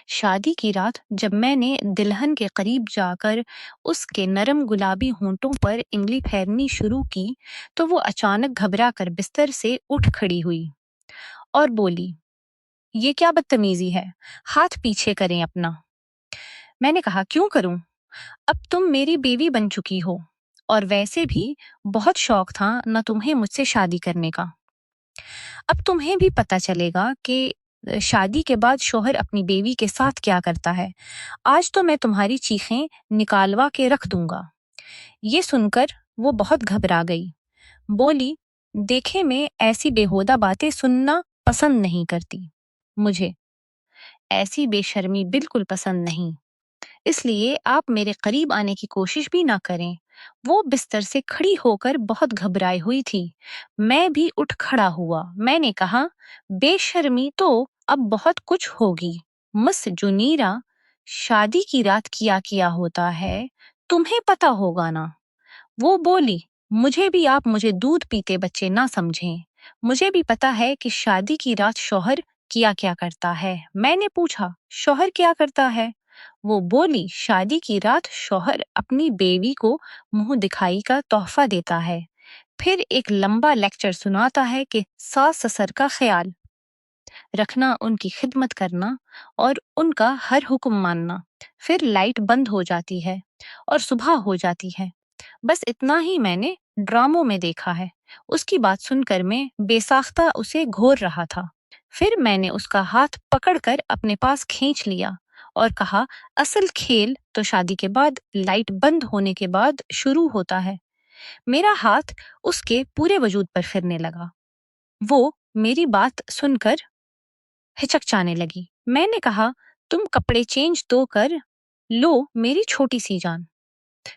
شادی کی رات جب میں نے دلہن کے قریب جا کر اس کے نرم گلابی ہونٹوں پر انگلی پھیرنی شروع کی تو وہ اچانک گھبرا کر بستر سے اٹھ کھڑی ہوئی اور بولی، یہ کیا بدتمیزی ہے؟ ہاتھ پیچھے کریں اپنا۔ میں نے کہا، کیوں کروں؟ اب تم میری بیوی بن چکی ہو، اور ویسے بھی بہت شوق تھا نہ تمہیں مجھ سے شادی کرنے کا۔ اب تمہیں بھی پتہ چلے گا کہ شادی کے بعد شوہر اپنی بیوی کے ساتھ کیا کرتا ہے۔ آج تو میں تمہاری چیخیں نکالوا کے رکھ دوں گا۔ یہ سن کر وہ بہت گھبرا گئی، بولی، دیکھے میں ایسی بےہودہ باتیں سننا پسند نہیں کرتی۔ مجھے ایسی بے شرمی بالکل پسند نہیں، اس لیے آپ میرے قریب آنے کی کوشش بھی نہ کریں۔ وہ بستر سے کھڑی ہو کر بہت گھبرائی ہوئی تھی۔ میں بھی اٹھ کھڑا ہوا۔ میں نے کہا، بے شرمی تو اب بہت کچھ ہوگی مس جنیرا، شادی کی رات کیا ہوتا ہے تمہیں پتا ہوگا نا۔ وہ بولی، مجھے بھی آپ مجھے دودھ پیتے بچے نہ سمجھیں، مجھے بھی پتا ہے کہ شادی کی رات شوہر کیا کرتا ہے۔ میں نے پوچھا، شوہر کیا کرتا ہے؟ وہ بولی، شادی کی رات شوہر اپنی بیوی کو منہ دکھائی کا تحفہ دیتا ہے، پھر ایک لمبا لیکچر سناتا ہے کہ ساس سسر کا خیال رکھنا، ان کی خدمت کرنا اور ان کا ہر حکم ماننا۔ پھر لائٹ بند ہو جاتی ہے اور صبح ہو جاتی ہے۔ بس اتنا ہی میں نے ڈراموں میں دیکھا ہے۔ اس کی بات سن کر میں بے ساختہ اسے گھور رہا تھا۔ پھر میں نے اس کا ہاتھ پکڑ کر اپنے پاس کھینچ لیا اور کہا، اصل کھیل تو شادی کے بعد لائٹ بند ہونے کے بعد شروع ہوتا ہے۔ میرا ہاتھ اس کے پورے وجود پر پھرنے لگا۔ وہ میری بات سن کر ہچکچانے لگی۔ میں نے کہا، تم کپڑے چینج تو کر لو میری چھوٹی سی جان،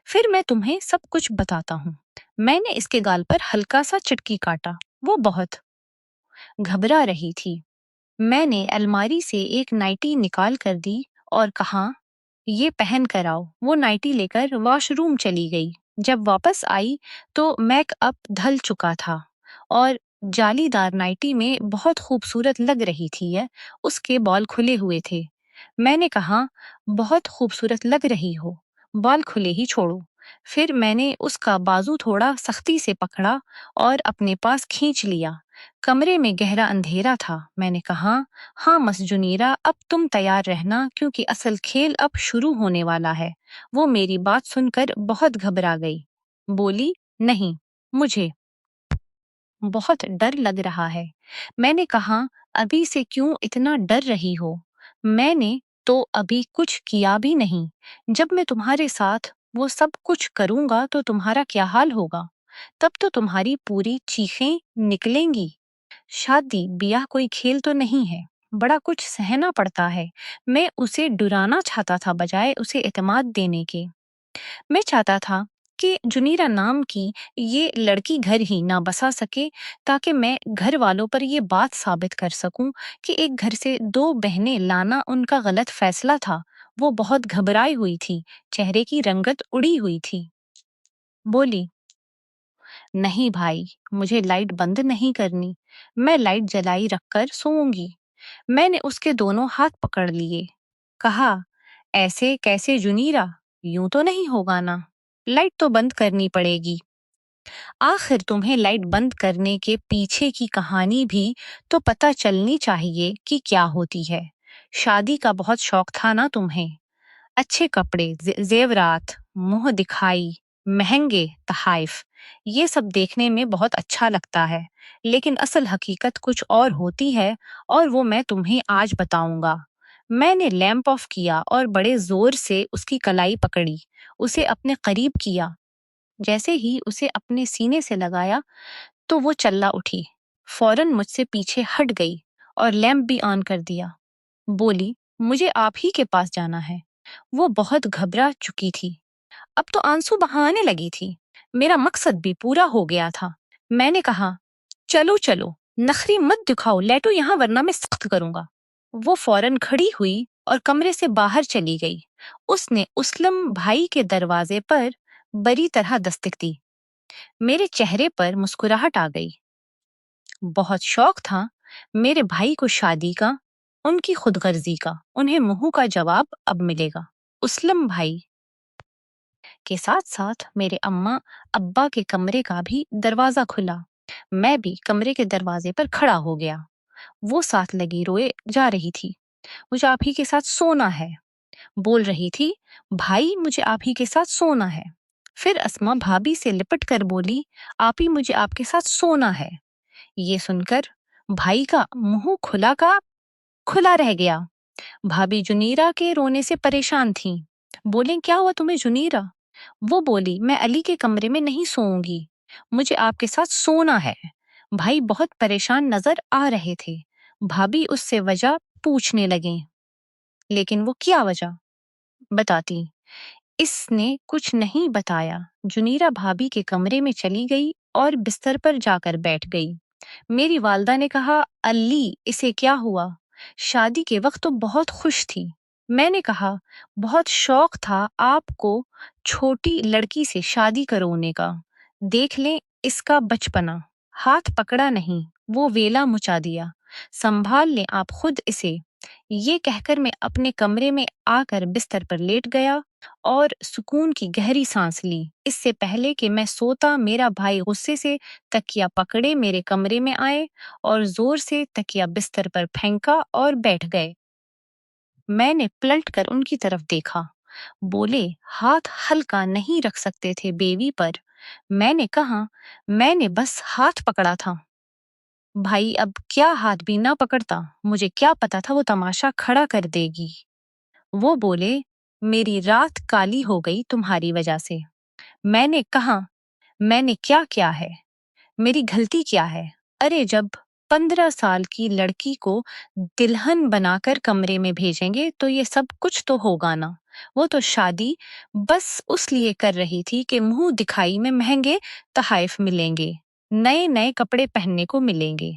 پھر میں تمہیں سب کچھ بتاتا ہوں۔ میں نے اس کے گال پر ہلکا سا چٹکی کاٹا۔ وہ بہت گھبرا رہی تھی۔ میں نے الماری سے ایک نائٹی نکال کر دی اور کہا، یہ پہن کر آؤ۔ وہ نائٹی لے کر واش روم چلی گئی۔ جب واپس آئی تو میک اپ دھل چکا تھا اور جالی دار نائٹی میں بہت خوبصورت لگ رہی تھی۔ اس کے بال کھلے ہوئے تھے۔ میں نے کہا، بہت خوبصورت لگ رہی ہو، بال کھلے ہی چھوڑو۔ پھر میں نے اس کا بازو تھوڑا سختی سے پکڑا اور اپنے پاس کھینچ لیا۔ کمرے میں گہرا اندھیرا تھا۔ میں نے کہا، ہاں مس جنیرا، اب تم تیار رہنا کیونکہ اصل کھیل اب شروع ہونے والا ہے۔ وہ میری بات سن کر بہت گھبرا گئی، بولی، نہیں، مجھے بہت ڈر لگ رہا ہے۔ میں نے کہا، ابھی سے کیوں اتنا ڈر رہی ہو؟ میں نے تو ابھی کچھ کیا بھی نہیں۔ جب میں تمہارے ساتھ وہ سب کچھ کروں گا تو تمہارا کیا حال ہوگا؟ تب تو تمہاری پوری چیخیں نکلیں گی۔ شادی بیاہ کوئی کھیل تو نہیں ہے، بڑا کچھ سہنا پڑتا ہے۔ میں اسے ڈرانا چاہتا تھا بجائے اسے اعتماد دینے کے۔ میں چاہتا تھا کہ جنیرا نام کی یہ لڑکی گھر ہی نہ بسا سکے تاکہ میں گھر والوں پر یہ بات ثابت کر سکوں کہ ایک گھر سے دو بہنیں لانا ان کا غلط فیصلہ تھا۔ وہ بہت گھبرائی ہوئی تھی، چہرے کی رنگت اڑی ہوئی تھی۔ بولی، نہیں بھائی، مجھے لائٹ بند نہیں کرنی، میں لائٹ جلائی رکھ کر سوؤں گی۔ میں نے اس کے دونوں ہاتھ پکڑ لیے، کہا، ایسے کیسے جنیرا، یوں تو نہیں ہوگا نا، لائٹ تو بند کرنی پڑے گی۔ آخر تمہیں لائٹ بند کرنے کے پیچھے کی کہانی بھی تو پتہ چلنی چاہیے کہ کیا ہوتی ہے۔ شادی کا بہت شوق تھا نا تمہیں، اچھے کپڑے، زیورات، منہ دکھائی، مہنگے تحائف، یہ سب دیکھنے میں بہت اچھا لگتا ہے، لیکن اصل حقیقت کچھ اور ہوتی ہے، اور وہ میں تمہیں آج بتاؤں گا۔ میں نے لیمپ آف کیا اور بڑے زور سے اس کی کلائی پکڑی، اسے اپنے قریب کیا۔ جیسے ہی اسے اپنے سینے سے لگایا تو وہ چلا اٹھی، فوراً مجھ سے پیچھے ہٹ گئی اور لیمپ بھی آن کر دیا۔ بولی، مجھے آپ ہی کے پاس جانا ہے۔ وہ بہت گھبرا چکی تھی، اب تو آنسو بہانے لگی تھی۔ میرا مقصد بھی پورا ہو گیا تھا۔ میں نے کہا، چلو چلو، نخری مت دکھاؤ، لیٹو یہاں ورنہ میں سخت کروں گا۔ وہ فوراً کھڑی ہوئی اور کمرے سے باہر چلی گئی۔ اس نے اسلم بھائی کے دروازے پر بری طرح دستک دی۔ میرے چہرے پر مسکراہٹ آ گئی۔ بہت شوق تھا میرے بھائی کو شادی کا، ان کی خود غرضی کا انہیں منہ کا جواب اب ملے گا۔ اسلم بھائی کے ساتھ ساتھ میرے اماں ابا کے کمرے کا بھی دروازہ کھلا۔ میں بھی کمرے کے دروازے پر کھڑا ہو گیا۔ وہ ساتھ لگی روئے جا رہی تھی۔ مجھے آپ ہی کے ساتھ سونا ہے بول رہی تھی، بھائی مجھے آپ ہی کے ساتھ سونا ہے۔ پھر اسما بھابھی سے لپٹ کر بولی، آپ ہی مجھے آپ کے ساتھ سونا ہے۔ یہ سن کر بھائی کا منہ کھلا کا کھلا رہ گیا۔ بھابھی جنیرہ کے رونے سے پریشان تھیں۔ بولیں کیا ہوا تمہیں جنیرہ؟ وہ بولی میں علی کے کمرے میں نہیں سوؤں گی، مجھے آپ کے ساتھ سونا ہے۔ بھائی بہت پریشان نظر آ رہے تھے۔ بھابھی اس سے وجہ پوچھنے لگیں، لیکن وہ کیا وجہ بتاتی؟ اس نے کچھ نہیں بتایا۔ جنیرہ بھابھی کے کمرے میں چلی گئی اور بستر پر جا کر بیٹھ گئی۔ میری والدہ نے کہا، علی اسے کیا ہوا؟ شادی کے وقت تو بہت خوش تھی۔ میں نے کہا، بہت شوق تھا آپ کو چھوٹی لڑکی سے شادی کروانے کا، دیکھ لیں اس کا بچپنا، ہاتھ پکڑا نہیں، وہ ویلا مچا دیا، سنبھال لیں آپ خود اسے۔ یہ کہہ کر میں اپنے کمرے میں آ کر بستر پر لیٹ گیا اور سکون کی گہری سانس لی۔ اس سے پہلے کہ میں سوتا میرا بھائی غصے سے تکیا پکڑے میرے کمرے میں آئے اور زور سے تکیا بستر پر پھینکا اور بیٹھ گئے۔ میں نے پلٹ کر ان کی طرف دیکھا۔ بولے، ہاتھ ہلکا نہیں رکھ سکتے تھے بیوی پر؟ میں نے کہا، میں نے بس ہاتھ پکڑا تھا۔ بھائی اب کیا ہاتھ بھی نہ پکڑتا، مجھے کیا پتا تھا وہ تماشا کھڑا کر دے گی۔ وہ بولے، میری رات کالی ہو گئی تمہاری وجہ سے۔ میں نے کہا، میں نے کیا کیا ہے؟ میری غلطی کیا ہے؟ ارے جب 15 سال کی لڑکی کو دلہن بنا کر کمرے میں بھیجیں گے تو یہ سب کچھ تو ہوگا نا۔ وہ تو شادی بس اس لیے کر رہی تھی کہ منہ دکھائی میں مہنگے تحائف ملیں گے، نئے نئے کپڑے پہننے کو ملیں گے،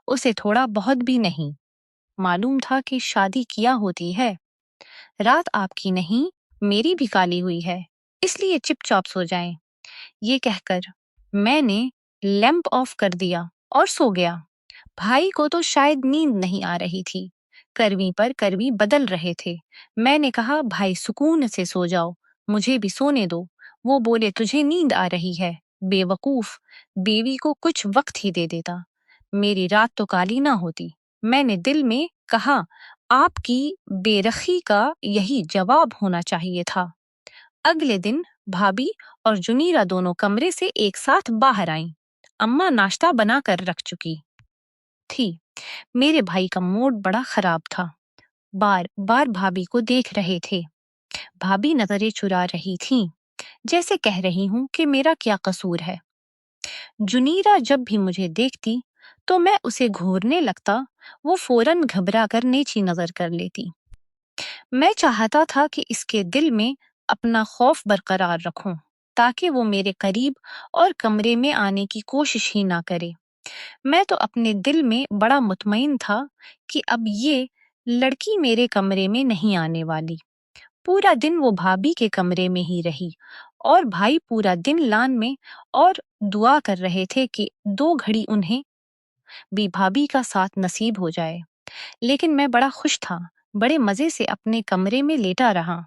اسے تھوڑا بہت بھی نہیں معلوم تھا کہ شادی کیا ہوتی ہے۔ رات آپ کی نہیں میری بھی کالی ہوئی ہے، اس لیے چپ چاپ سو جائیں۔ یہ کہہ کر میں نے لیمپ آف کر دیا اور سو گیا۔ بھائی کو تو شاید نیند نہیں آ رہی تھی، کروی پر کروی بدل رہے تھے۔ میں نے کہا، بھائی سکون سے سو جاؤ، مجھے بھی سونے دو۔ وہ بولے، تجھے نیند آ رہی ہے؟ بے وقوف، بیوی کو کچھ وقت ہی دے دیتا، میری رات تو کالی نہ ہوتی۔ میں نے دل میں کہا، آپ کی بے رخی کا یہی جواب ہونا چاہیے تھا۔ اگلے دن بھابھی اور جنیرہ دونوں کمرے سے ایک ساتھ باہر آئیں۔ اماں ناشتہ بنا کر رکھ چکی تھی۔ میرے بھائی کا موڈ بڑا خراب تھا، بار بار بھابھی کو دیکھ رہے تھے۔ بھابھی نظریں چرا رہی تھیں، جیسے کہہ رہی ہوں کہ میرا کیا قصور ہے۔ جنیرہ جب بھی مجھے دیکھتی تو میں اسے گھورنے لگتا، وہ فوراً گھبرا کر نیچی نظر کر لیتی۔ میں چاہتا تھا کہ اس کے دل میں اپنا خوف برقرار رکھوں تاکہ وہ میرے قریب اور کمرے میں آنے کی کوشش ہی نہ کرے۔ میں تو اپنے دل میں بڑا مطمئن تھا کہ اب یہ لڑکی میرے کمرے میں نہیں آنے والی۔ پورا دن وہ بھابھی کے کمرے میں ہی رہی اور بھائی پورا دن لان میں اور دعا کر رہے تھے کہ 2 گھڑی انہیں بھی بھابھی کا ساتھ نصیب ہو جائے۔ لیکن میں بڑا خوش تھا، بڑے مزے سے اپنے کمرے میں لیٹا رہا۔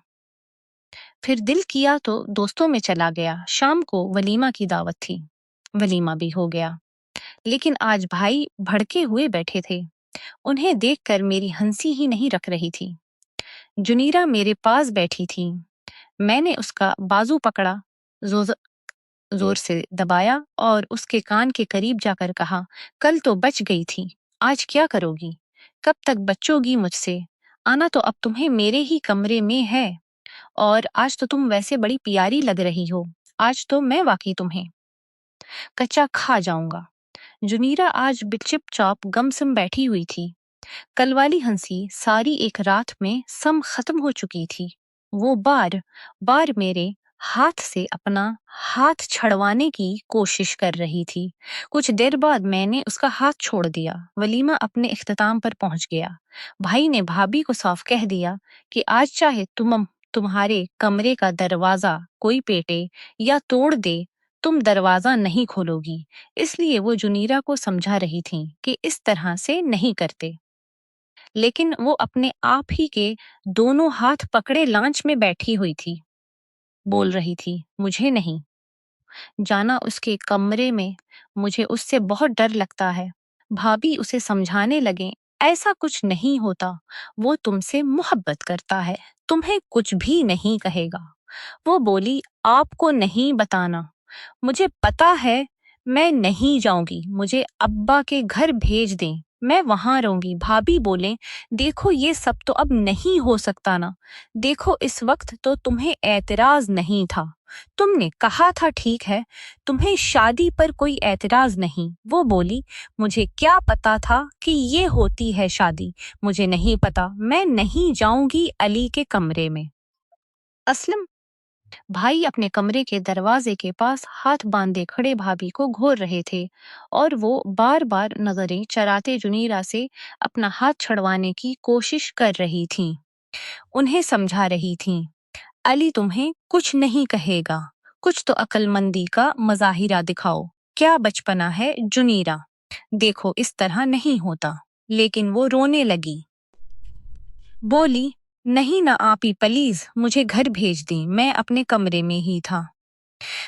پھر دل کیا تو دوستوں میں چلا گیا۔ شام کو ولیمہ کی دعوت تھی، ولیمہ بھی ہو گیا۔ لیکن آج بھائی بھڑکے ہوئے بیٹھے تھے، انہیں دیکھ کر میری ہنسی ہی نہیں رک رہی تھی۔ جنیرہ میرے پاس بیٹھی تھی، میں نے اس کا بازو پکڑا، زور سے دبایا اور اس کے کان کے قریب جا کر کہا، کل تو بچ گئی تھی، آج کیا کرو گی؟ کب تک بچو گی مجھ سے؟ آنا تو اب تمہیں میرے ہی کمرے میں ہے، اور آج تو تم ویسے بڑی پیاری لگ رہی ہو، آج تو میں واقعی تمہیں کچا کھا جاؤں گا۔ جنیرہ آج چپ چاپ گم سم بیٹھی ہوئی تھی۔ کل والی ہنسی ساری ایک رات میں سم ختم ہو چکی تھی۔ وہ بار بار میرے ہاتھ سے اپنا ہاتھ چھڑوانے کی کوشش کر رہی تھی۔ کچھ دیر بعد میں نے اس کا ہاتھ چھوڑ دیا۔ ولیمہ اپنے اختتام پر پہنچ گیا۔ بھائی نے بھابھی کو صاف کہہ دیا کہ آج چاہے تمہارے کمرے کا دروازہ کوئی پیٹے یا توڑ دے، تم دروازہ نہیں کھولو گی۔ اس لیے وہ جنیرہ کو سمجھا رہی تھیں کہ اس طرح سے نہیں کرتے۔ لیکن وہ اپنے آپ ہی کے دونوں ہاتھ پکڑے لانچ میں بیٹھی ہوئی تھی، بول رہی تھی، مجھے نہیں جانا اس کے کمرے میں، مجھے اس سے بہت ڈر لگتا ہے۔ بھابھی اسے سمجھانے لگے، ایسا کچھ نہیں ہوتا، وہ تم سے محبت کرتا ہے، تمہیں کچھ بھی نہیں کہے گا۔ وہ بولی، آپ کو نہیں بتانا، مجھے پتا ہے، میں نہیں جاؤں گی، مجھے ابا کے گھر بھیج دیں، میں وہاں رہوں گی۔ بھابھی بولیں، دیکھو یہ سب تو اب نہیں ہو سکتا نا، دیکھو اس وقت تو تمہیں اعتراض نہیں تھا، تم نے کہا تھا ٹھیک ہے، تمہیں شادی پر کوئی اعتراض نہیں۔ وہ بولی، مجھے کیا پتا تھا کہ یہ ہوتی ہے شادی، مجھے نہیں پتا، میں نہیں جاؤں گی علی کے کمرے میں۔ اسلم بھائی اپنے کمرے کے دروازے کے پاس ہاتھ باندھے کھڑے بھابھی کو گھور رہے تھے اور وہ بار بار نظریں چراتے جنیرہ سے اپنا ہاتھ چھڑوانے کی کوشش کر رہی تھیں، انہیں سمجھا رہی تھیں، علی تمہیں کچھ نہیں کہے گا، کچھ تو عقل مندی کا مظاہرہ دکھاؤ، کیا بچپنا ہے جنیرہ، دیکھو اس طرح نہیں ہوتا۔ لیکن وہ رونے لگی، بولی، نہیں نا آپی پلیز مجھے گھر بھیج دیں، میں اپنے کمرے میں ہی تھا۔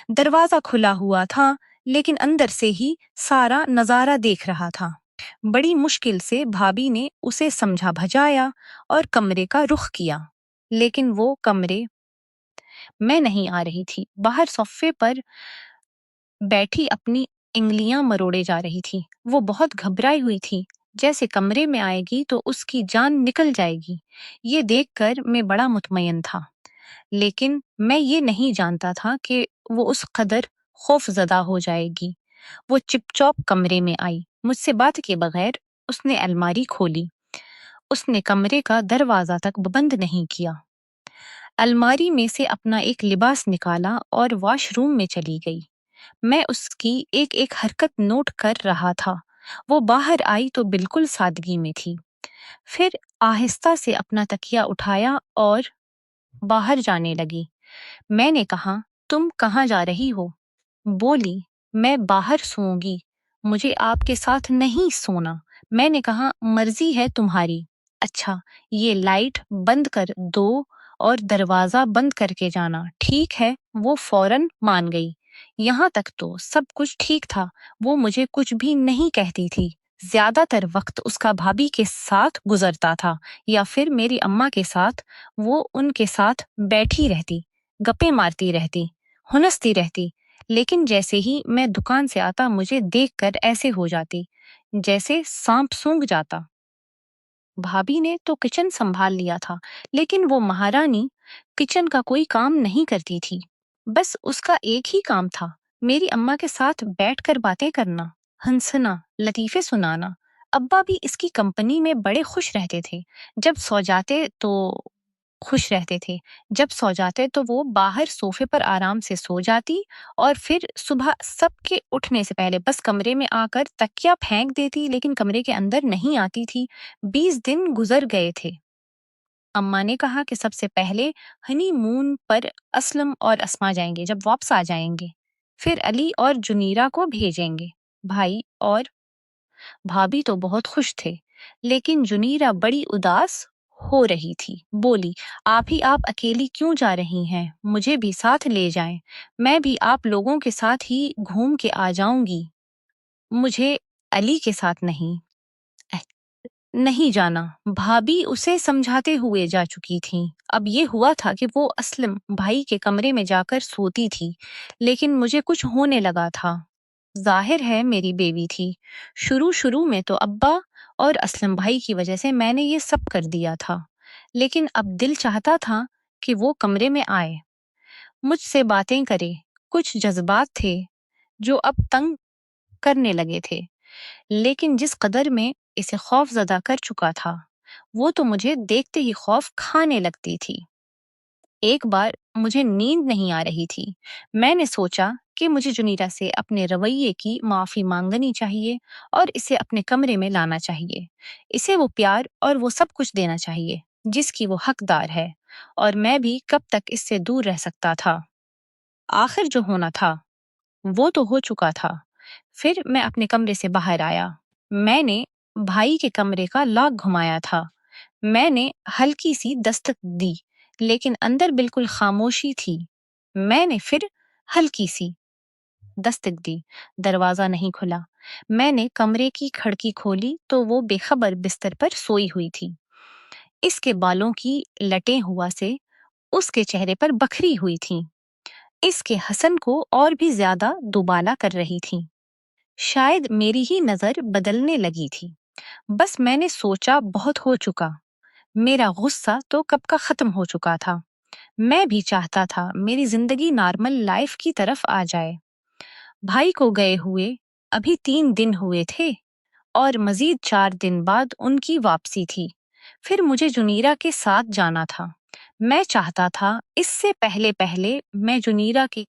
دروازہ کھلا ہوا تھا لیکن اندر سے ہی سارا نظارہ دیکھ رہا تھا۔ بڑی مشکل سے بھابھی نے اسے سمجھا بھجایا اور کمرے کا رخ کیا، لیکن وہ کمرے میں نہیں آ رہی تھی، باہر صفے پر بیٹھی اپنی انگلیاں مروڑے جا رہی تھی۔ وہ بہت گھبرائی ہوئی تھی، جیسے کمرے میں آئے گی تو اس کی جان نکل جائے گی۔ یہ دیکھ کر میں بڑا مطمئن تھا، لیکن میں یہ نہیں جانتا تھا کہ وہ اس قدر خوف زدہ ہو جائے گی۔ وہ چپ چاپ کمرے میں آئی، مجھ سے بات کے بغیر اس نے الماری کھولی، اس نے کمرے کا دروازہ تک بند نہیں کیا، الماری میں سے اپنا ایک لباس نکالا اور واش روم میں چلی گئی۔ میں اس کی ایک ایک حرکت نوٹ کر رہا تھا۔ وہ باہر آئی تو بالکل سادگی میں تھی، پھر آہستہ سے اپنا تکیہ اٹھایا اور باہر جانے لگی۔ میں نے کہا، تم کہاں جا رہی ہو؟ بولی، میں باہر سوؤں گی، مجھے آپ کے ساتھ نہیں سونا۔ میں نے کہا، مرضی ہے تمہاری۔ اچھا، یہ لائٹ بند کر دو اور دروازہ بند کر کے جانا، ٹھیک ہے؟ وہ فوراً مان گئی۔ یہاں تک تو سب کچھ ٹھیک تھا، وہ مجھے کچھ بھی نہیں کہتی تھی، زیادہ تر وقت اس کا بھابھی کے ساتھ گزرتا تھا یا پھر میری اماں کے ساتھ۔ وہ ان کے ساتھ بیٹھی رہتی، گپیں مارتی رہتی، ہنستی رہتی، لیکن جیسے ہی میں دکان سے آتا مجھے دیکھ کر ایسے ہو جاتی جیسے سانپ سونگھ جاتا۔ بھابھی نے تو کچن سنبھال لیا تھا، لیکن وہ مہارانی کچن کا کوئی کام نہیں کرتی تھی، بس اس کا ایک ہی کام تھا، میری اماں کے ساتھ بیٹھ کر باتیں کرنا، ہنسنا، لطیفے سنانا۔ ابا بھی اس کی کمپنی میں بڑے خوش رہتے تھے، جب سو جاتے تو خوش رہتے تھے، جب سو جاتے تو وہ باہر صوفے پر آرام سے سو جاتی اور پھر صبح سب کے اٹھنے سے پہلے بس کمرے میں آ کر تکیہ پھینک دیتی، لیکن کمرے کے اندر نہیں آتی تھی۔ 20 دن گزر گئے تھے۔ اماں نے کہا کہ سب سے پہلے ہنی مون پر اسلم اور اسما جائیں گے، جب واپس آ جائیں گے پھر علی اور جنیرہ کو بھیجیں گے۔ بھائی اور بھابھی تو بہت خوش تھے، لیکن جنیرہ بڑی اداس ہو رہی تھی، بولی، آپ اکیلی کیوں جا رہی ہیں؟ مجھے بھی ساتھ لے جائیں، میں بھی آپ لوگوں کے ساتھ ہی گھوم کے آ جاؤں گی، مجھے علی کے ساتھ نہیں جانا۔ بھابھی اسے سمجھاتے ہوئے جا چکی تھیں۔ اب یہ ہوا تھا کہ وہ اسلم بھائی کے کمرے میں جا کر سوتی تھی، لیکن مجھے کچھ ہونے لگا تھا۔ ظاہر ہے میری بیوی تھی، شروع میں تو ابا اور اسلم بھائی کی وجہ سے میں نے یہ سب کر دیا تھا، لیکن اب دل چاہتا تھا کہ وہ کمرے میں آئے، مجھ سے باتیں کرے، کچھ جذبات تھے جو اب تنگ کرنے لگے تھے، لیکن جس قدر میں اسے خوف زدہ کر چکا تھا، وہ تو مجھے دیکھتے ہی خوف کھانے لگتی تھی۔ ایک بار مجھے نیند نہیں آ رہی تھی، میں نے سوچا کہ مجھے جنیرہ سے اپنے رویے کی معافی مانگنی چاہیے اور اسے اپنے کمرے میں لانا چاہیے، اسے وہ پیار اور وہ سب کچھ دینا چاہیے جس کی وہ حقدار ہے، اور میں بھی کب تک اس سے دور رہ سکتا تھا۔ آخر جو ہونا تھا وہ تو ہو چکا تھا۔ پھر میں اپنے کمرے سے باہر آیا، میں نے بھائی کے کمرے کا لاک گھمایا تھا۔ میں نے ہلکی سی دستک دی لیکن اندر بالکل خاموشی تھی۔ میں نے پھر ہلکی سی دستک دی، دروازہ نہیں کھلا۔ میں نے کمرے کی کھڑکی کھولی تو وہ بے خبر بستر پر سوئی ہوئی تھی۔ اس کے بالوں کی لٹیں ہوا سے اس کے چہرے پر بکھری ہوئی تھیں۔ اس کے حسن کو اور بھی زیادہ دوبالا کر رہی تھیں۔ شاید میری ہی نظر بدلنے لگی تھی۔ بس میں نے سوچا بہت ہو چکا۔ میرا غصہ تو کب کا ختم ہو چکا تھا۔ میں بھی چاہتا تھا میری زندگی نارمل لائف کی طرف آ جائے۔ بھائی کو گئے ہوئے ابھی 3 دن ہوئے تھے اور مزید 4 دن بعد ان کی واپسی تھی۔ پھر مجھے جنیرا کے ساتھ جانا تھا۔ میں چاہتا تھا اس سے پہلے میں جنیرا کے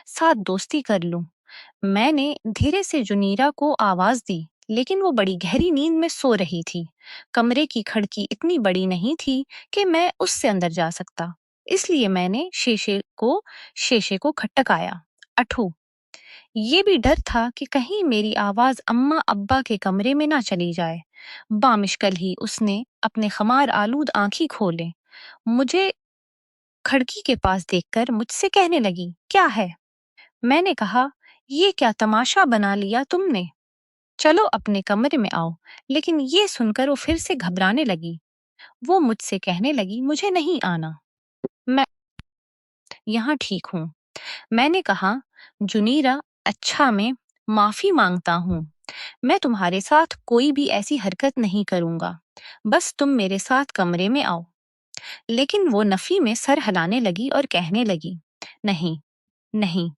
ساتھ دوستی کر لوں۔ میں نے دھیرے سے جنیرا کو آواز دی لیکن وہ بڑی گہری نیند میں سو رہی تھی۔ کمرے کی کھڑکی اتنی بڑی نہیں تھی کہ میں اس سے اندر جا سکتا، اس لیے میں نے شیشے کو کھٹکایا۔ اٹھو۔ یہ بھی ڈر تھا کہ کہیں میری آواز اماں ابا کے کمرے میں نہ چلی جائے۔ بامشکل ہی اس نے اپنے خمار آلود آنکھیں کھولے، مجھے کھڑکی کے پاس دیکھ کر مجھ سے کہنے لگی، کیا ہے؟ میں نے کہا، یہ کیا تماشا بنا لیا تم نے؟ چلو اپنے کمرے میں آؤ۔ لیکن یہ سن کر وہ پھر سے گھبرانے لگی۔ وہ مجھ سے کہنے لگی، مجھے نہیں آنا، میں یہاں ٹھیک ہوں۔ میں نے کہا، جنیرا اچھا میں معافی مانگتا ہوں، میں تمہارے ساتھ کوئی بھی ایسی حرکت نہیں کروں گا، بس تم میرے ساتھ کمرے میں آؤ۔ لیکن وہ نفی میں سر ہلانے لگی اور کہنے لگی، نہیں نہیں۔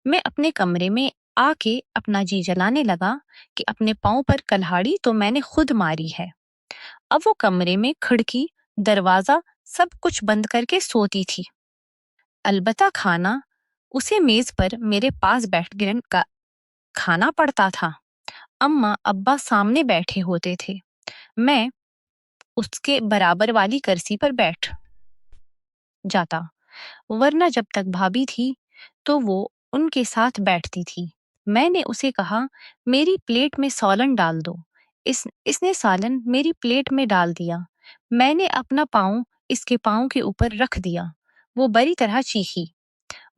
میں اپنے کمرے میں آ کے اپنا جی جلانے لگا کہ اپنے پاؤں پر کلہاڑی تو میں نے خود ماری ہے۔ اب وہ کمرے میں کھڑکی، دروازہ سب کچھ بند کر کے سوتی تھی۔ البتہ کھانا اسے میز پر میرے پاس بیٹھ کر کھانا پڑتا تھا۔ اماں ابا سامنے بیٹھے ہوتے تھے، میں اس کے برابر والی کرسی پر بیٹھ جاتا، ورنہ جب تک بھابھی تھی تو وہ ان کے ساتھ بیٹھتی تھی۔ میں نے اسے کہا، میری پلیٹ میں سالن ڈال دو۔ اس نے سالن میری پلیٹ میں ڈال دیا۔ میں نے اپنا پاؤں اس کے پاؤں کے اوپر رکھ دیا۔ وہ بری طرح چیخی۔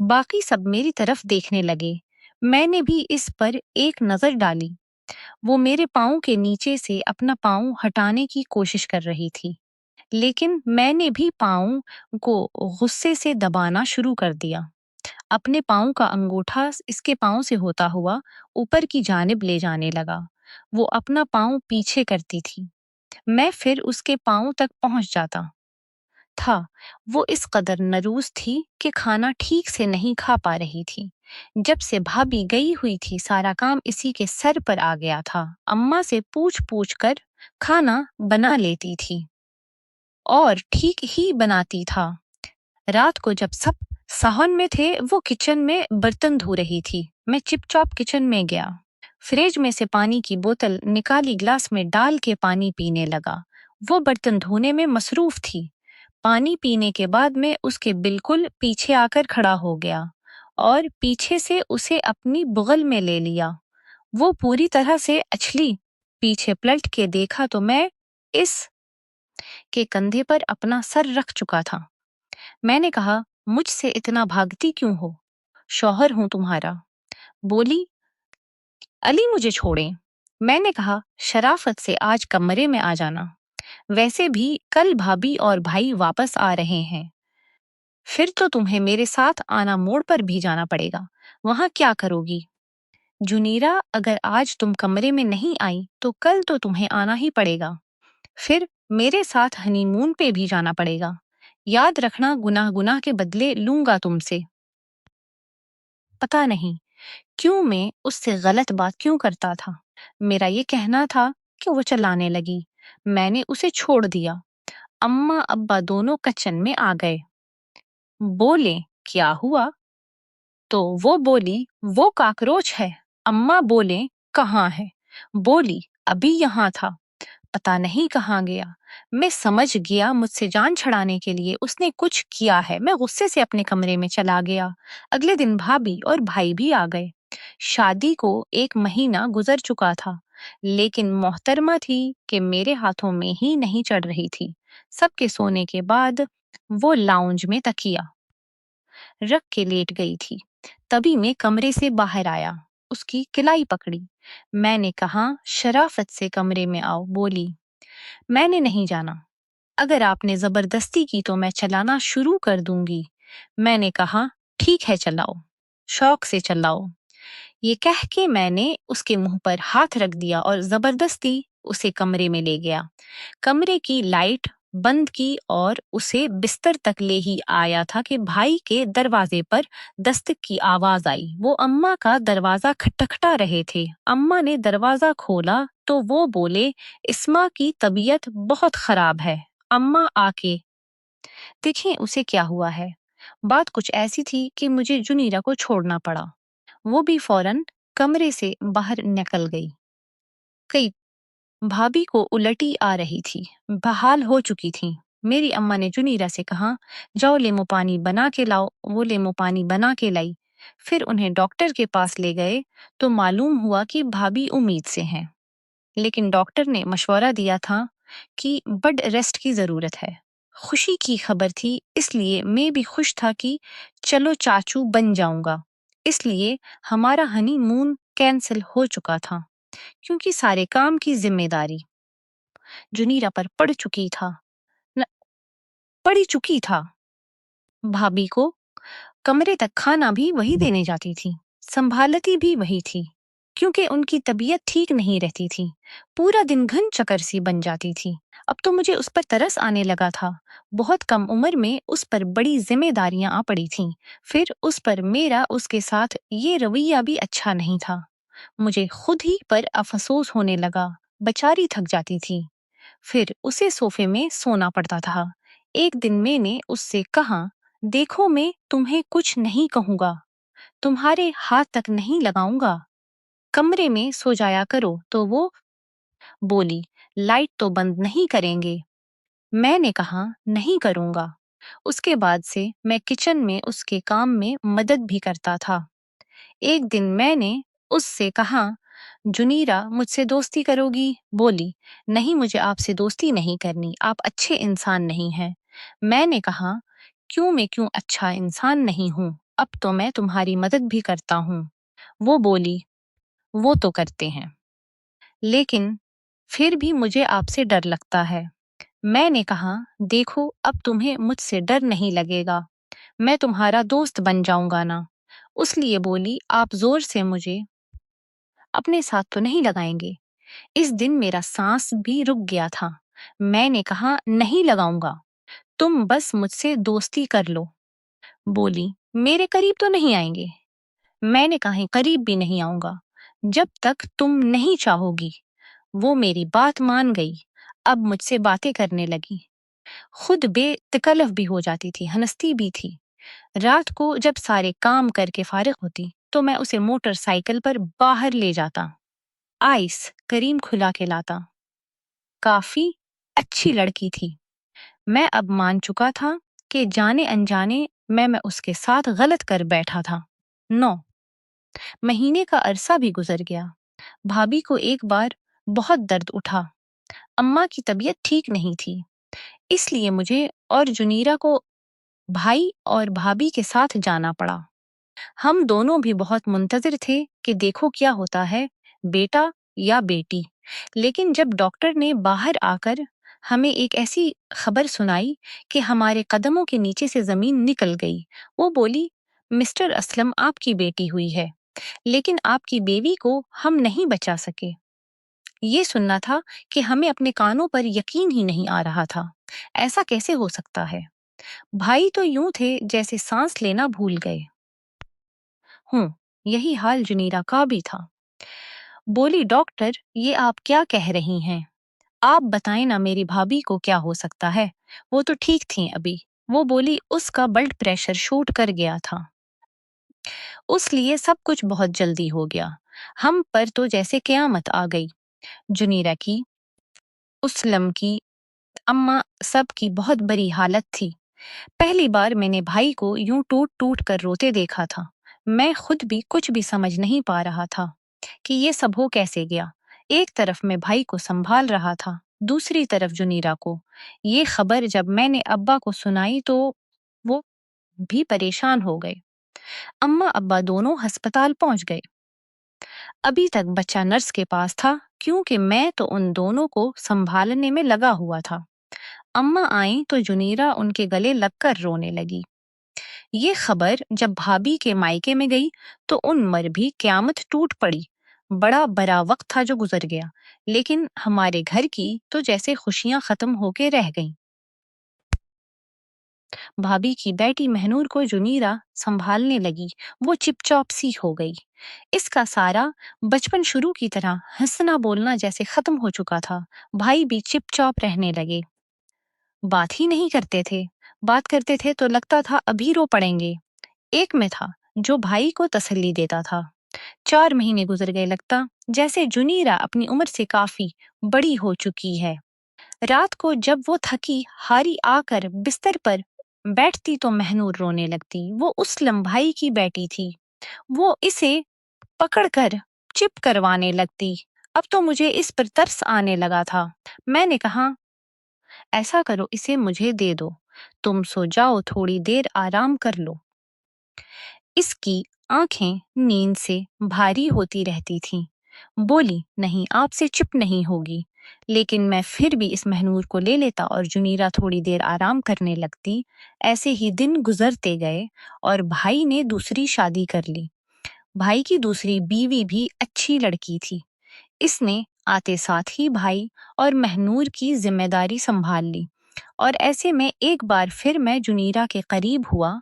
باقی سب میری طرف دیکھنے لگے۔ میں نے بھی اس پر ایک نظر ڈالی۔ وہ میرے پاؤں کے نیچے سے اپنا پاؤں ہٹانے کی کوشش کر رہی تھی، لیکن میں نے بھی پاؤں کو غصے سے دبانا شروع کر دیا۔ اپنے پاؤں کا انگوٹھا اس کے پاؤں سے ہوتا ہوا اوپر کی جانب لے جانے لگا۔ وہ اپنا پاؤں پیچھے کرتی تھی، میں پھر اس کے پاؤں تک پہنچ جاتا تھا۔ وہ اس قدر نروس تھی کہ کھانا ٹھیک سے نہیں کھا پا رہی تھی۔ جب سے بھابھی گئی ہوئی تھی سارا کام اسی کے سر پر آ گیا تھا۔ اماں سے پوچھ کر کھانا بنا لیتی تھی اور ٹھیک ہی بناتی تھا۔ رات کو جب سب صحن میں تھے وہ کچن میں برتن دھو رہی تھی۔ میں چپ چاپ کچن میں گیا، فریج میں سے پانی کی بوتل نکالی، گلاس میں ڈال کے پانی پینے لگا۔ وہ برتن دھونے میں مصروف تھی۔ پانی پینے کے بعد میں اس کے بالکل پیچھے آ کر کھڑا ہو گیا اور پیچھے سے اسے اپنی بغل میں لے لیا۔ وہ پوری طرح سے اچھلی۔ پیچھے پلٹ کے دیکھا تو میں اس کے کندھے پر اپنا سر رکھ چکا تھا۔ میں نے کہا، مجھ سے اتنا بھاگتی کیوں ہو؟ شوہر ہوں تمہارا۔ بولی، علی مجھے چھوڑیں۔ میں نے کہا، شرافت سے آج کمرے میں آ جانا، ویسے بھی کل بھابھی اور بھائی واپس آ رہے ہیں، پھر تو تمہیں میرے ساتھ آنا موڑ پر بھی جانا پڑے گا۔ وہاں کیا کرو گی؟ جنیرا، اگر آج تم کمرے میں نہیں آئی تو کل تو تمہیں آنا ہی پڑے گا، پھر میرے ساتھ ہنی مون پہ بھی جانا پڑے گا۔ یاد رکھنا، گناہ کے بدلے لوں گا تم سے۔ پتہ نہیں کیوں میں اس سے غلط بات کیوں کرتا تھا۔ میرا یہ کہنا تھا کہ وہ چلانے لگی۔ میں نے اسے چھوڑ دیا۔ اماں ابا دونوں کچن میں آ گئے۔ بولے، کیا ہوا؟ تو وہ بولی، وہ کاکروچ ہے۔ اماں بولے، کہاں ہے؟ بولی، ابھی یہاں تھا، پتہ نہیں کہاں گیا۔ میں سمجھ گیا مجھ سے جان چھڑانے کے لیے اس نے کچھ کیا ہے۔ میں غصے سے اپنے کمرے میں چلا گیا۔ اگلے دن بھابھی اور بھائی بھی آ گئے۔ شادی کو 1 مہینہ گزر چکا تھا۔ لیکن محترمہ تھی کہ میرے ہاتھوں میں ہی نہیں چڑھ رہی تھی۔ سب کے سونے کے بعد وہ لاؤنج میں تکیا رکھ کے لیٹ گئی تھی۔ تبھی میں کمرے سے باہر آیا، اس کی کلائی پکڑی۔ میں نے کہا شرافت سے کمرے میں آؤ۔ بولی میں نے نہیں جانا، اگر آپ نے زبردستی کی تو میں چلانا شروع کر دوں گی۔ میں نے کہا ٹھیک ہے چلاؤ، شوق سے چلاؤ۔ یہ کہہ کے میں نے اس کے منہ پر ہاتھ رکھ دیا اور زبردستی اسے کمرے میں لے گیا۔ کمرے کی لائٹ بند کی اور اسے بستر تک لے ہی آیا تھا کہ بھائی کے دروازے پر دستک کی آواز آئی۔ وہ اماں کا دروازہ کھٹکھٹا رہے تھے۔ اماں نے دروازہ کھولا تو وہ بولے اسماء کی طبیعت بہت خراب ہے، اماں آ کے دیکھیں اسے کیا ہوا ہے۔ بات کچھ ایسی تھی کہ مجھے جنیرہ کو چھوڑنا پڑا۔ وہ بھی فوراً کمرے سے باہر نکل گئی۔ کئی بھابھی کو الٹی آ رہی تھی، بحال ہو چکی تھی۔ میری اماں نے جنیرہ سے کہا جاؤ لیمو پانی بنا کے لاؤ۔ وہ لیمو پانی بنا کے لائی۔ پھر انہیں ڈاکٹر کے پاس لے گئے تو معلوم ہوا کہ بھابھی امید سے ہیں، لیکن ڈاکٹر نے مشورہ دیا تھا کہ بڈ ریسٹ کی ضرورت ہے۔ خوشی کی خبر تھی، اس لیے میں بھی خوش تھا کہ چلو چاچو بن جاؤں گا۔ اس لیے ہمارا ہنی مون کینسل ہو چکا تھا، کیونکہ سارے کام کی ذمہ داری جنیرہ پر پڑی چکی تھا۔ بھابھی کو کمرے تک کھانا بھی وہی دینے جاتی تھی، سنبھالتی بھی وہی تھی، کیونکہ ان کی طبیعت ٹھیک نہیں رہتی تھی۔ پورا دن گھن چکر سی بن جاتی تھی۔ اب تو مجھے اس پر ترس آنے لگا تھا۔ بہت کم عمر میں اس پر بڑی ذمہ داریاں آ پڑی تھیں۔ پھر اس پر میرا اس کے ساتھ یہ رویہ بھی اچھا نہیں تھا۔ مجھے خود ہی پر افسوس ہونے لگا، بچاری تھک جاتی تھی۔ پھر اسے صوفے میں سونا پڑتا تھا۔ ایک دن میں نے اس سے کہا دیکھو میں تمہیں کچھ نہیں کہوں گا، تمہارے ہاتھ تک نہیں لگاؤں گا، کمرے میں سو جایا کرو۔ تو وہ بولی لائٹ تو بند نہیں کریں گے۔ میں نے کہا نہیں کروں گا۔ اس کے بعد سے میں کچن میں اس کے کام میں مدد بھی کرتا تھا۔ ایک دن میں نے اس سے کہا جنیرہ مجھ سے دوستی کرو گی؟ بولی نہیں، مجھے آپ سے دوستی نہیں کرنی، آپ اچھے انسان نہیں ہیں۔ میں نے کہا میں کیوں اچھا انسان نہیں ہوں؟ اب تو میں تمہاری مدد بھی کرتا ہوں۔ وہ بولی وہ تو کرتے ہیں، لیکن پھر بھی مجھے آپ سے ڈر لگتا ہے۔ میں نے کہا دیکھو اب تمہیں مجھ سے ڈر نہیں لگے گا، میں تمہارا دوست بن جاؤں گا نا۔ اس لیے بولی آپ زور سے مجھے اپنے ساتھ تو نہیں لگائیں گے۔ اس دن میرا سانس بھی رک گیا تھا۔ میں نے کہا نہیں لگاؤں گا، تم بس مجھ سے دوستی کر لو۔ بولی میرے قریب تو نہیں آئیں گے۔ میں نے کہا قریب بھی نہیں آؤں گا جب تک تم نہیں چاہو گی۔ وہ میری بات مان گئی، اب مجھ سے باتیں کرنے لگی، خود بے تکلف بھی ہو جاتی تھی، ہنستی بھی تھی۔ رات کو جب سارے کام کر کے فارغ ہوتی تو میں اسے موٹر سائیکل پر باہر لے جاتا، آئس کریم کھلا کے لاتا۔ کافی اچھی لڑکی تھی۔ میں اب مان چکا تھا کہ جانے انجانے میں اس کے ساتھ غلط کر بیٹھا تھا۔ 9 مہینے کا عرصہ بھی گزر گیا۔ بھابھی کو ایک بار بہت درد اٹھا۔ اماں کی طبیعت ٹھیک نہیں تھی، اس لیے مجھے اور جنیرہ کو بھائی اور بھابھی کے ساتھ جانا پڑا۔ ہم دونوں بھی بہت منتظر تھے کہ دیکھو کیا ہوتا ہے، بیٹا یا بیٹی۔ لیکن جب ڈاکٹر نے باہر آ کر ہمیں ایک ایسی خبر سنائی کہ ہمارے قدموں کے نیچے سے زمین نکل گئی۔ وہ بولی مسٹر اسلم آپ کی بیٹی ہوئی ہے، لیکن آپ کی بیوی کو ہم نہیں بچا سکے۔ یہ سننا تھا کہ ہمیں اپنے کانوں پر یقین ہی نہیں آ رہا تھا۔ ایسا کیسے ہو سکتا ہے؟ بھائی تو یوں تھے جیسے سانس لینا بھول گئے ہوں۔ یہی حال جنیرہ کا بھی تھا۔ بولی ڈاکٹر یہ آپ کیا کہہ رہی ہیں؟ آپ بتائیں نا میری بھابھی کو کیا ہو سکتا ہے، وہ تو ٹھیک تھیں ابھی۔ وہ بولی اس کا بلڈ پریشر شوٹ کر گیا تھا، اس لیے سب کچھ بہت جلدی ہو گیا۔ ہم پر تو جیسے قیامت آ گئی۔ جنیرہ کی، اسلم کی، اماں سب کی بہت بری حالت تھی۔ پہلی بار میں نے بھائی کو یوں ٹوٹ ٹوٹ کر روتے دیکھا تھا۔ میں خود بھی کچھ بھی سمجھ نہیں پا رہا تھا کہ یہ سب ہو کیسے گیا۔ ایک طرف میں بھائی کو سنبھال رہا تھا، دوسری طرف جنیرا کو۔ یہ خبر جب میں نے ابا کو سنائی تو وہ بھی پریشان ہو گئے۔ اماں ابا دونوں ہسپتال پہنچ گئے۔ ابھی تک بچہ نرس کے پاس تھا کیونکہ میں تو ان دونوں کو سنبھالنے میں لگا ہوا تھا۔ اماں آئیں تو جنیرا ان کے گلے لگ کر رونے لگی۔ یہ خبر جب بھابھی کے مائکے میں گئی تو ان مر بھی قیامت ٹوٹ پڑی۔ بڑا برا وقت تھا جو گزر گیا، لیکن ہمارے گھر کی تو جیسے خوشیاں ختم ہو کے رہ گئیں۔ بھابھی کی بیٹی مہنور کو جنیرا سنبھالنے لگی، وہ چپ چاپ سی ہو گئی۔ اس کا سارا بچپن شروع کی طرح ہنسنا بولنا جیسے ختم ہو چکا تھا۔ بھائی بھی چپ چاپ رہنے لگے، بات ہی نہیں کرتے تھے، بات کرتے تھے تو لگتا تھا ابھی رو پڑیں گے۔ ایک میں تھا جو بھائی کو تسلی دیتا تھا۔ 4 مہینے گزر گئے، لگتا جیسے جنیرا اپنی عمر سے کافی بڑی ہو چکی ہے۔ رات کو جب وہ تھکی ہاری آ کر بستر پر بیٹھتی تو مہنور رونے لگتی۔ وہ اسلم بھائی کی بیٹی تھی، وہ اسے پکڑ کر چپ کروانے لگتی۔ اب تو مجھے اس پر ترس آنے لگا تھا۔ میں نے کہا ایسا کرو اسے مجھے دے دو، تم سو جاؤ، تھوڑی دیر آرام کر لو۔ اس کی آنکھیں نیند سے بھاری ہوتی رہتی تھیں۔ بولی نہیں، آپ سے چپ نہیں ہوگی۔ لیکن میں پھر بھی اس مہنور کو لے لیتا اور جنیرا تھوڑی دیر آرام کرنے لگتی۔ ایسے ہی دن گزرتے گئے اور بھائی نے دوسری شادی کر لی۔ بھائی کی دوسری بیوی بھی اچھی لڑکی تھی۔ اس نے آتے ساتھ ہی بھائی اور مہنور کی ذمہ داری سنبھال لی، اور ایسے میں ایک بار پھر میں جنیرا کے قریب ہوا،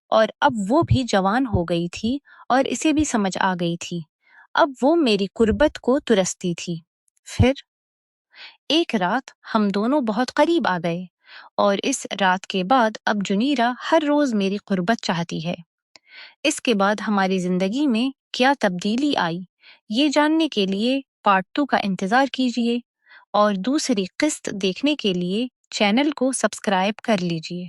اور اب وہ بھی جوان ہو گئی تھی اور اسے بھی سمجھ آ گئی تھی۔ اب وہ میری قربت کو ترستی تھی۔ پھر ایک رات ہم دونوں بہت قریب آ گئے، اور اس رات کے بعد اب جنیرا ہر روز میری قربت چاہتی ہے۔ اس کے بعد ہماری زندگی میں کیا تبدیلی آئی، یہ جاننے کے لیے پارٹ 2 کا انتظار کیجیے، اور دوسری قسط دیکھنے کے لیے چینل کو سبسکرائب کر لیجیے۔